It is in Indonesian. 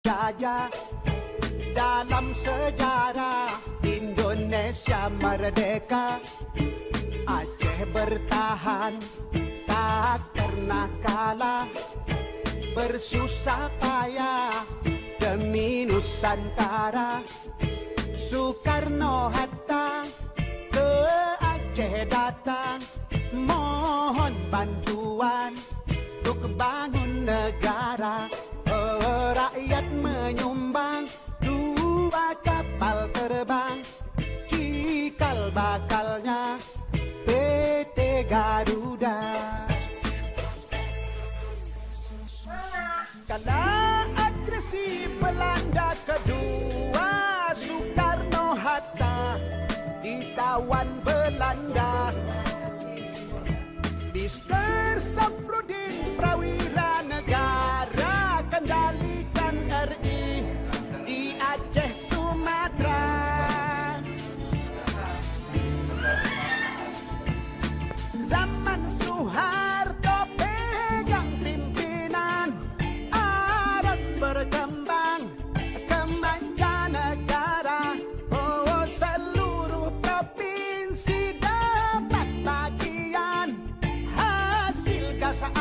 Jaya dalam sejarah Indonesia merdeka, Aceh bertahan tak pernah kalah, bersusah payah demi Nusantara. Soekarno-Hatta ke Aceh datang, mohon bantuan untuk bangun negara. Rakyat menyumbang 2 kapal terbang, cikal bakalnya PT Garuda. Kala agresi Belanda kedua, Soekarno-Hatta ditawan Belanda. Mr. Safrudin